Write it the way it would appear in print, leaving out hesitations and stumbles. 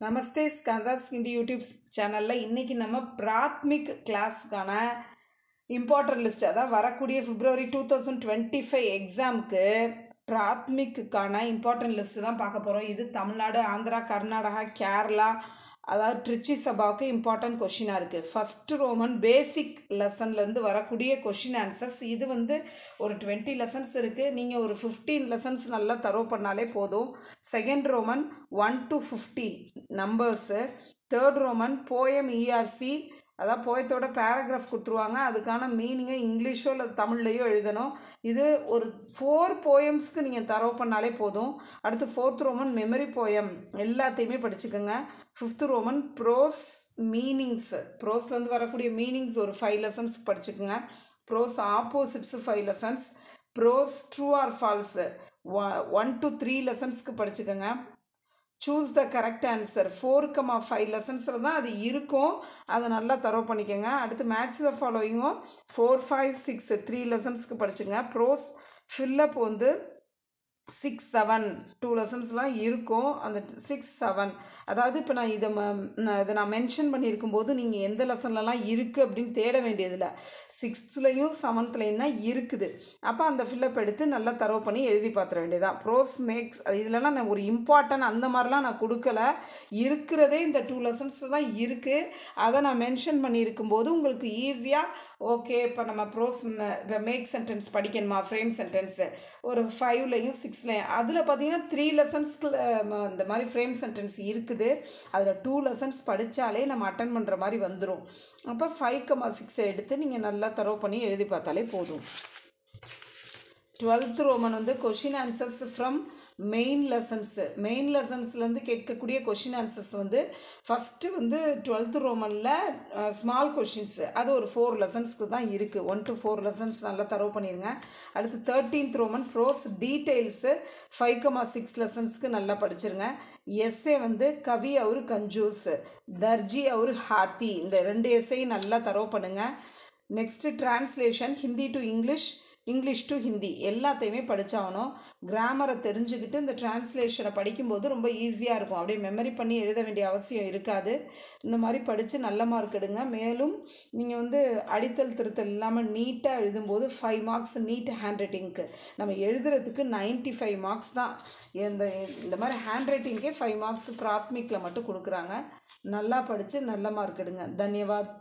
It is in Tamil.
நமஸ்தே ஸ்கந்தாஸ் ஹிந்தி யூடியூப் சேனலில் இன்றைக்கி நம்ம பிராத்மிக் கிளாஸ்க்கான இம்பார்ட்டன்ட் லிஸ்ட், அதாவது வரக்கூடிய February 2025 எக்ஸாமுக்கு பிராத்மிக்குக்கான இம்பார்ட்டன்ட் லிஸ்ட்டு தான் பார்க்க போகிறோம். இது தமிழ்நாடு, ஆந்திரா, கர்நாடகா, கேரளா, அதாவது ட்ரிச்சி சபாவுக்கு இம்பார்ட்டன்ட் கொஷினாக இருக்குது. ஃபஸ்ட்டு ரோமன் பேசிக் லெசன்லேருந்து வரக்கூடிய கொஷின் ஆன்சர்ஸ். இது ஒரு 20 லெசன்ஸ் இருக்குது. நீங்கள் ஒரு 15 லெசன்ஸ் நல்லா தரோ பண்ணாலே போதும். Second Roman 1 to 50 numbers. Third Roman poem ERC, அதாவது போயத்தோட பேராகிராஃப் கொடுத்துருவாங்க. அதுக்கான மீனிங்கை இங்கிலீஷோ இல்லை தமிழ்லையோ எழுதணும். இது ஒரு 4 போயம்ஸ்க்கு நீங்கள் தரோ பண்ணாலே போதும். அடுத்து ஃபோர்த் ரோமன் மெமரி போயம் எல்லாத்தையுமே படிச்சுக்கோங்க. ஃபிஃப்த் ரோமன் ப்ரோஸ் மீனிங்ஸு, ப்ரோஸ்லேருந்து வரக்கூடிய மீனிங்ஸ் ஒரு 5 லெசன்ஸ் படிச்சுக்கோங்க. Prose opposites 5 lessons. Prose true or false 1 to 3 லெசன்ஸ்க்கு படிச்சுக்கோங்க. சூஸ் த கரெக்ட் ஆன்சர் 4,5 லெசன்ஸில் தான் அது இருக்கும். அதை நல்லா தரோ பண்ணிக்கோங்க. அடுத்து மேட்ச் த ஃபாலோயிங்கும் 4, 5, 6 3 லெசன்ஸ்க்கு படிச்சுங்க. ப்ரோஸ் ஃபில்லப் 6, 7 2 லெசன்ஸ்லாம் இருக்கும். அந்த 6, 7 அதாவது இப்போ நான் இதை நான் மென்ஷன் பண்ணியிருக்கும்போது நீங்கள் எந்த லெசன்லலாம் இருக்குது அப்படின்னு தேட வேண்டியதில்லை. 6th-லையும் 7th-லையும் தான் இருக்குது. அப்போ அந்த ஃபில்லப் எடுத்து நல்லா தரோ பண்ணி எழுதி பார்த்துட வேண்டியதான். ப்ரோஸ் மேக்ஸ் இதுலலாம் நான் ஒரு இம்பார்ட்டன்ட் அந்த மாதிரிலாம் நான் கொடுக்கல. இருக்கிறதே இந்த 2 லெசன்ஸில் தான் இருக்குது. அதை நான் மென்ஷன் பண்ணியிருக்கும்போது உங்களுக்கு ஈஸியாக ஓகே இப்போ நம்ம ப்ரோஸ் மேக் சென்டென்ஸ் படிக்கணுமா, ஃப்ரேம் சென்டென்ஸு ஒரு 5லையும் 6லையும் அதில் பார்த்தீங்கன்னா 3 லெசன்ஸ்க்கு இந்த மாதிரி ஃப்ரேம் சென்டென்ஸ் இருக்குது. அதில் 2 லெசன்ஸ் படித்தாலே நம்ம அட்டன் பண்ணுற மாதிரி வந்துடும். அப்போ 5,6 எடுத்து நீங்கள் நல்லா தரோ பண்ணி எழுதி பார்த்தாலே போதும். 12th Roman question answers from main lessons. Main லெசன்ஸ்லேருந்து கேட்கக்கூடிய கொஷின் ஆன்சர்ஸ் ஃபஸ்ட்டு 12th ரோமனில் ஸ்மால் கொஷின்ஸு அது ஒரு 4 லெசன்ஸ்க்கு தான் இருக்குது. 1 to 4 லெசன்ஸ் நல்லா தரோ பண்ணிடுங்க. அடுத்து 13th ரோமன் ப்ரோஸ் டீட்டெயில்ஸு 5,6 லெசன்ஸ்க்கு நல்லா படிச்சிருங்க. எஸ்ஸே கவி அவர் கஞ்சூஸ், தர்ஜி அவர் ஹாத்தி, இந்த 2 எஸ்ஸையும் நல்லா தரோ பண்ணுங்கள். Next translation Hindi to English, English to Hindi எல்லாத்தையுமே படித்தாகணும். கிராமரை தெரிஞ்சுக்கிட்டு இந்த டிரான்ஸ்லேஷனை படிக்கும்போது ரொம்ப ஈஸியாக இருக்கும். அப்படியே மெமரி பண்ணி எழுத வேண்டிய அவசியம் இருக்காது. இந்த மாதிரி படித்து நல்ல மார்க் எடுங்க. மேலும் நீங்கள் அடித்தல் திருத்தல் இல்லாமல் நீட்டாக எழுதும்போது 5 மார்க்ஸ் நீட் ஹேண்ட் ரைட்டிங்க்கு. நம்ம எழுதுறதுக்கு 95 மார்க்ஸ் தான். இந்த மாதிரி ஹேண்ட் ரைட்டிங்கே 5 மார்க்ஸ் பிராத்மிக்கில் மட்டும் கொடுக்குறாங்க. நல்லா படித்து நல்ல மார்க் எடுங்க. தன்யவாத்.